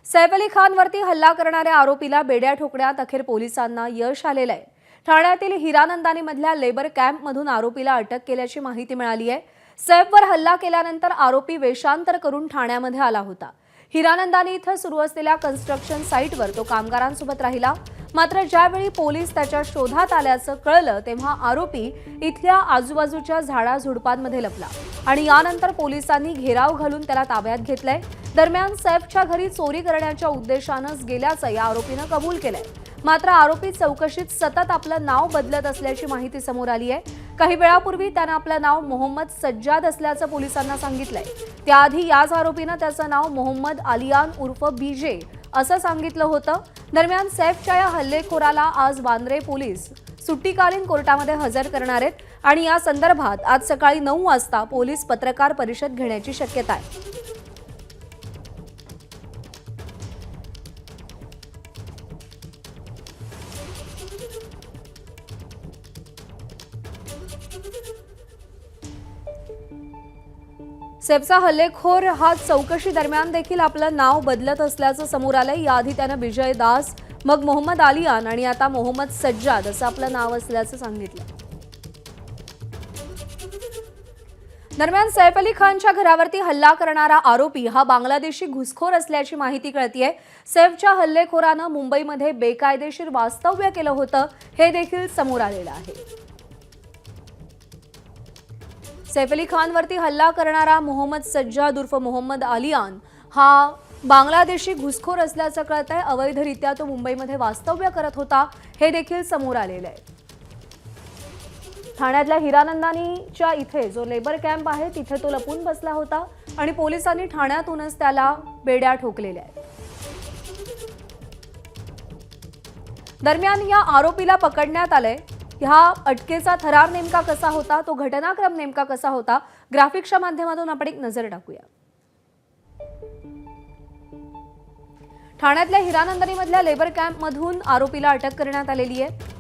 सैफ अली खानवरती हल्ला करणाऱ्या आरोपीला बेड्या ठोकण्यात अखेर पोलिसांना यश आलेलं आहे। ठाण्यातील हिरानंदानीमधल्या लेबर कॅम्पमधून आरोपीला अटक केल्याची माहिती मिळाली आहे। सैफवर हल्ला केल्यानंतर आरोपी वेषांतर करून ठाण्यामध्ये आला होता। हिरानंदानी इथं सुरू असलेल्या कन्स्ट्रक्शन साइटवर तो कामगारांसोबत राहिला। मात्र ज्यावेळी पोलीस त्याच्या शोधात आल्याचं कळलं तेव्हा आरोपी इथल्या आजूबाजूच्या झाडाझुडपांमध्ये लपला आणि यानंतर पोलिसांनी घेराव घालून त्याला ताब्यात घेतलंय। दरम्यान सैफच्या घरी चोरी करण्याच्या उद्देशानंच गेल्याचं या आरोपीनं कबूल केलंय। मात्र आरोपी चौकशीत सतत आपलं नाव बदलत असल्याची माहिती समोर आली आहे। काही वेळापूर्वी त्यानं आपलं नाव मोहम्मद सज्जाद असल्याचं पोलिसांना सांगितलंय। त्याआधी याच आरोपीनं त्याचं नाव मोहम्मद आलियान उर्फ बीजे असं सांगितलं होतं। दरम्यान सैफच्या या हल्लेखोराला आज वांद्रे पोलीस सुट्टीकालीन कोर्टामध्ये हजर करणार आहेत आणि या संदर्भात आज सकाळी 9 वाजता पोलीस पत्रकार परिषद घेण्याची शक्यता आहे। सैफचा हल्लेखोर हा चौकशी दरम्यान देखील आपलं नाव बदलत असल्याचं समोर आलंय। याआधी त्यानं विजय दास, मग मोहम्मद आलियान आणि आता मोहम्मद सज्जाद असं आपलं नाव असल्याचं सांगितलं। दरम्यान सैफ अली खानच्या घरावरती हल्ला करणारा आरोपी हा बांगलादेशी घुसखोर असल्याची माहिती कळतीये। सैफच्या हल्लेखोरानं मुंबईमध्ये बेकायदेशीर वास्तव्य केलं होतं हे देखील समोर आलेलं आहे। सैफ अली खानवरती हल्ला करणारा मोहम्मद सज्जाद उर्फ मोहम्मद आलियान हा बांगलादेशी घुसखोर असल्याचं कळतंय। अवैधरित्या तो मुंबईमध्ये वास्तव्य करत होता हे देखील समोर आलेलं आहे। ठाण्यातल्या हिरानंदानीच्या इथे जो लेबर कॅम्प आहे तिथे तो लपून बसला होता आणि पोलिसांनी ठाण्यातूनच त्याला बेड्या ठोकलेल्या आहेत। दरम्यान या आरोपीला पकडण्यात आलंय। ह्या अटकेचा थरार नेमका कसा होता, तो घटनाक्रम नेमका कसा होता, ग्राफिक्सच्या माध्यमातून आपण एक नजर टाकूया। ठाण्यातल्या हिरानंदानीमधल्या लेबर कॅम्पमधून आरोपीला अटक करण्यात आलेली आहे।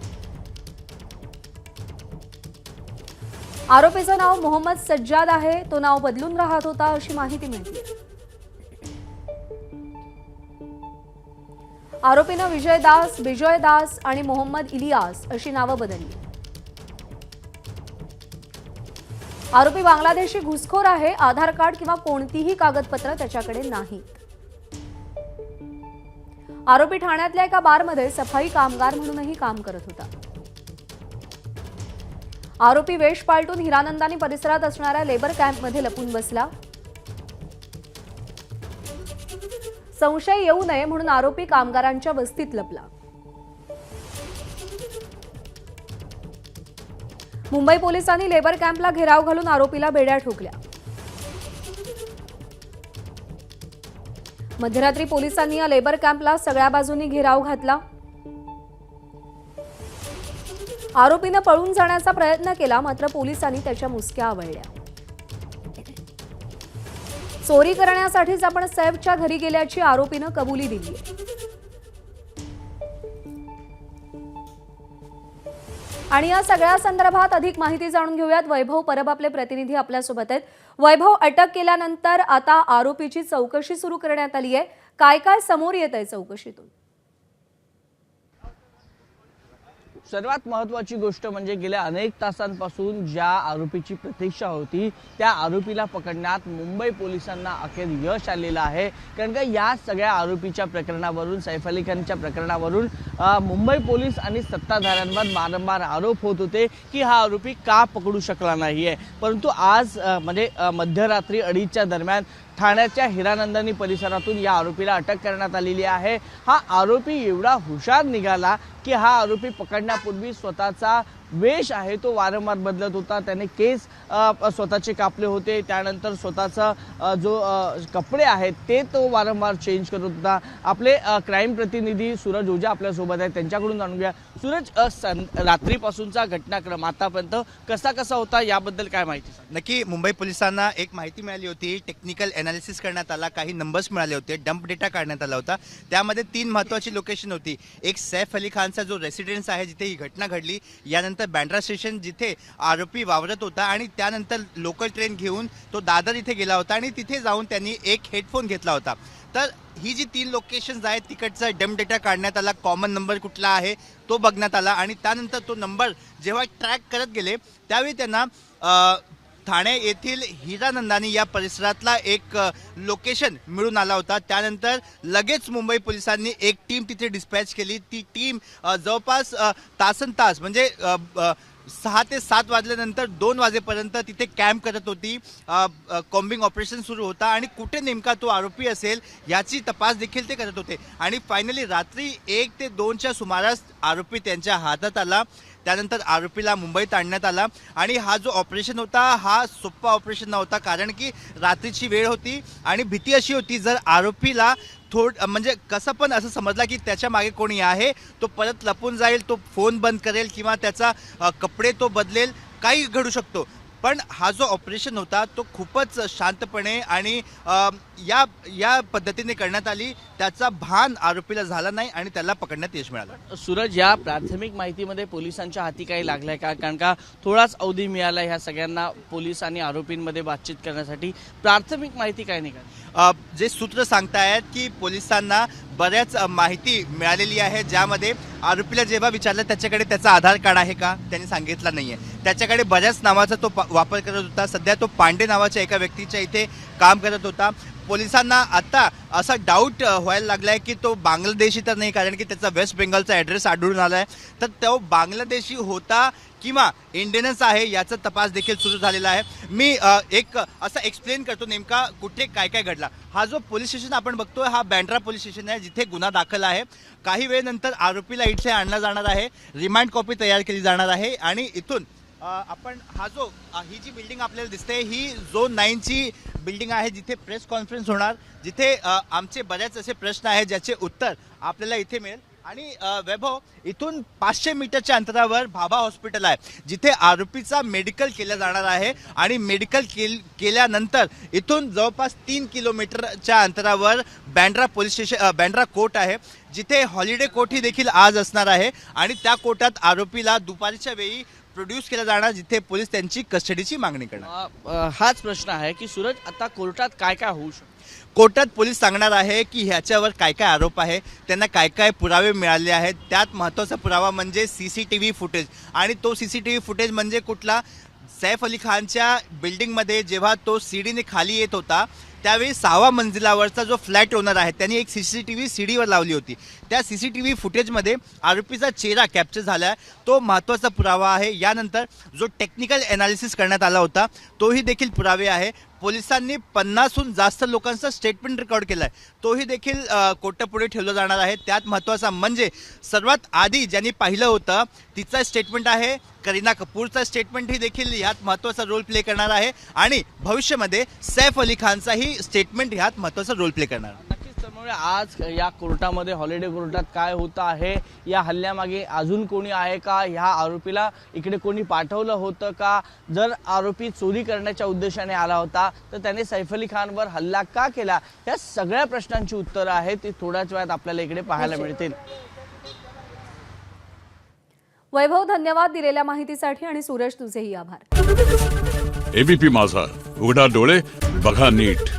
आरोपीचं नाव मोहम्मद सज्जाद आहे, तो नाव बदलून राहत होता अशी माहिती मिळते। आरोपीनं विजय दास आणि मोहम्मद इलियास अशी नावं बदलली। आरोपी बांगलादेशी घुसखोर आहे। आधार कार्ड किंवा कोणतीही कागदपत्र त्याच्याकडे नाही। आरोपी ठाण्यातल्या एका बारमध्ये सफाई कामगार म्हणूनही काम करत होता। आरोपी वेश पालटून हिरानंदानी परिसरात असणाऱ्या लेबर कॅम्पमध्ये लपून बसला। संशय येऊ नये म्हणून आरोपी कामगारांच्या वस्तीत लपला। मुंबई पोलिसांनी लेबर कॅम्पला घेराव घालून आरोपीला बेड्या ठोकल्या। मध्यरात्री पोलिसांनी या लेबर कॅम्पला सगळ्या बाजूंनी घेराव घातला। आरोपीनं पळून जाण्याचा प्रयत्न केला, मात्र पोलिसांनी त्याच्या मुसक्या आवळल्या। चोरी करण्यासाठीच आपण सैफच्या घरी गेल्याची आरोपीनं कबुली दिली आहे। आणि या सगळ्या संदर्भात अधिक माहिती जाणून घेऊयात। वैभव परब आपले प्रतिनिधी आपल्यासोबत आहेत। वैभव, अटक केल्यानंतर आता आरोपीची चौकशी सुरू करण्यात आली आहे। काय काय समोर येत आहे चौकशीतून? सर्वात महत्त्वाची गोष्ट म्हणजे गेल्या अनेक तासांपासून ज्या आरोपीची प्रतीक्षा होती त्या आरोपीला पकडण्यात मुंबई पोलिसांना अखेर यश आलेलं आहे। कारण का या सगळ्या आरोपीच्या प्रकरणावरून, सैफ अली खानच्या प्रकरणावरून मुंबई पोलीस आणि सत्ताधाऱ्यांवर वारंवार आरोप होत होते की हा आरोपी का पकडू शकला नाहीये। परंतु आज म्हणजे मध्यरात्री 2:30च्या दरम्यान ठाण्याच्या हिरानंदानी परिसरातून या आरोपीला अटक करण्यात आलेली आहे। हा आरोपी एवढा हुशार निघाला की हा आरोपी पकडण्यापूर्वी स्वतःचा वेश आहे तो वारंवार बदलत होता। त्याने केस स्वतःचे कापले होते, त्यानंतर स्वतःचा जो कपडे आहेत ते तो वारंवार चेंज करत होता। आपले क्राईम प्रतिनिधी सूरज ओझा आपल्यासोबत आहेत, त्यांच्याकडून जाणून घ्या। सूरज, रात्रीपासूनचा घटनाक्रम आतापर्यंत कसा होता याबद्दल काय माहिती? नक्की मुंबई पोलिसांना एक माहिती मिळाली होती, टेक्निकल एनालिसिस करण्यात आला, काही नंबर्स मिळाले होते, डंप डेटा काढण्यात आला होता। त्यामध्ये 3 महत्त्वाची लोकेशन होती। एक सैफ अली खानचा जो रेसिडेन्स आहे जिथे ही घटना घडली, यानंतर बँड्रा स्टेशन जिथे आरोपी वावरत होता आणि त्यानंतर लोकल ट्रेन घेऊन तो दादर इथे गेला होता आणि तिथे जाऊन त्यांनी एक हेडफोन घेतला होता। तर ही जी 3 लोकेशन्स आहेत तिकडचा डम्प डेटा काढण्यात आला, कॉमन नंबर कुठला आहे तो बघण्यात आला आणि त्यानंतर तो नंबर जेव्हा ट्रॅक करत गेले त्यावेळी त्यांना ठाणे येथील हिरानंदानी या परिसरातला एक लोकेशन मिळून आला होता. त्यानंतर लगेच मुंबई पोलिसांनी एक टीम तिथे डिस्पॅच केली. ती टीम जवळपास तासनतास म्हणजे 6 ते 7 वाजल्यानंतर 2 वाजेपर्यंत तिथे कॅम्प करत होती. कॉम्बिंग ऑपरेशन सुरू होता आणि कुठे नेमका तो आरोपी असेल याची तपास देखील ते करत होते आणि फायनली रात्री 1 ते 2च्या सुमारास आरोपी त्यांच्या हातात आला. त्यानंतर आरोपीला मुंबईत आणण्यात आला आणि हा जो ऑपरेशन होता हा सोप्पा ऑपरेशन नव्हता, कारण की रात्रीची वेळ होती आणि भीती अशी होती जर आरोपीला म्हणजे कसं पण असं समजला की त्याच्या मागे कोणी आहे, तो परत लपून जाईल, तो फोन बंद करेल किंवा त्याचा कपडे तो बदलेल, काही घडू शकतो. पण हा जो ऑपरेशन होता तो खूपच शांतपणे आणि या पद्धतीने करण्यात आली. त्याचा भान आरोपीला झाला नाही आणि त्याला पकडण्यात यश मिळालं. सूरज, या प्राथमिक माहितीमध्ये पोलिसांच्या हाती काही लागलंय का? कारण का थोडाच अवधी मिळाला ह्या सगळ्यांना पोलीस आणि आरोपींमध्ये बातचीत करण्यासाठी. प्राथमिक माहिती काय निघाली? जे सूत्र सांगतायत की पोलिसांना बऱ्याच माहिती मिळालेली आहे, ज्यामध्ये आरोपीला जेव्हा विचारलं त्याच्याकडे त्याचा आधार कार्ड आहे का, त्यांनी सांगितलं नाहीये. त्याच्याकडे बऱ्याच नावाचा तो वापर करत होता. सध्या तो पांडे नावाच्या एका व्यक्तीच्या इथे काम करत होता. पोलिसांना आता असा डाऊट व्हायला लागलाय की तो बांगलादेशी तर नाही, कारण की त्याचा वेस्ट बेंगॉलचा ॲड्रेस आढळून आलाय. तर तो बांगलादेशी होता किंवा इंडियनच आहे याचा तपास देखील सुरू झालेला आहे. मी एक असं एक्सप्लेन करतो नेमका कुठे काय काय घडला. हा जो पोलीस स्टेशन आपण बघतोय हा बँड्रा पोलीस स्टेशन आहे, जिथे गुन्हा दाखल आहे. काही वेळेनंतर आरोपीला इथे आणला जाणार आहे, रिमांड कॉपी तयार केली जाणार आहे आणि इथून आपण ही जी बिल्डिंग आपल्याला दिसते ही झोन 9ची बिल्डिंग आहे, जिथे प्रेस कॉन्फरन्स होणार, जिथे आमचे बरेच असे प्रश्न आहेत ज्याचे उत्तर आपल्याला इथे मिळेल. आणि वैभव, इथून 500 मीटरच्या अंतरावर भाभा हॉस्पिटल आहे, जिथे आरोपीचा मेडिकल केलं जाणार आहे आणि मेडिकल केल्यानंतर इथून जवळपास 3 किलोमीटरच्या अंतरावर बँड्रा कोर्ट आहे, जिथे हॉलिडे कोर्ट ही देखील आज असणार आहे आणि त्या कोर्टात आरोपीला दुपारच्या वेळी प्रोड्यूस केला जाणार, जिथे पोलीस त्यांची कस्टडीची मागणी करणार. हाच प्रश्न आहे की सूरज, आता कोर्टात काय काय होऊ शकतं? कोर्टात पोलीस सांगणार आहे की ह्याच्यावर काय काय आरोप आहे, त्यांना काय काय पुरावे मिळाले आहेत. त्यात महत्त्वाचा पुरावा म्हणजे CCTV फुटेज. आणि तो CCTV फुटेज म्हणजे कुठला? सैफ अली खानच्या बिल्डिंगमध्ये जेव्हा तो सीडीने खाली येत होता त्यावेळी 6व्या मंजिलावरचा जो फ्लॅट ओनर आहे त्यांनी एक CCTV सीडीवर लावली होती. त्या CCTV फुटेजमध्ये आरोपीचा चेहरा कॅप्चर झाला आहे, तो महत्त्वाचा पुरावा आहे. यानंतर जो टेक्निकल ॲनालिसिस करण्यात आला होता तोही देखील पुरावे आहे. पोलिसांनी 50हून जास्त लोकांचा स्टेटमेंट रेकॉर्ड केला आहे, तोही देखील कोर्टापुढे ठेवला जाणार आहे. त्यात महत्त्वाचा म्हणजे सर्वात आधी ज्यांनी पाहिलं होतं तिचा स्टेटमेंट आहे, करीना कपूरचा स्टेटमेंट ही देखील ह्यात महत्त्वाचा रोल प्ले करणार आहे आणि भविष्यामध्ये सैफ अली खानचाही स्टेटमेंट ह्यात महत्त्वाचा रोल प्ले करणार आहे. नक्कीच. त्यामुळे आज या कोर्टामध्ये, हॉलिडे कोर्टात काय होतं आहे, या हल्ल्यामागे अजून कोणी आहे का, ह्या आरोपीला इकडे कोणी पाठवलं होतं का, जर आरोपी चोरी करण्याच्या उद्देशाने आला होता तर त्याने सैफ अली खानवर हल्ला का केला, या सगळ्या प्रश्नांची उत्तरं आहेत ती थोड्याच वेळात आपल्याला इकडे पाहायला मिळतील. वैभव, धन्यवाद दिलेल्या माहितीसाठी आणि सूरज तुझेही आभार. ABP माझा, उघडा डोळे बघा नीट.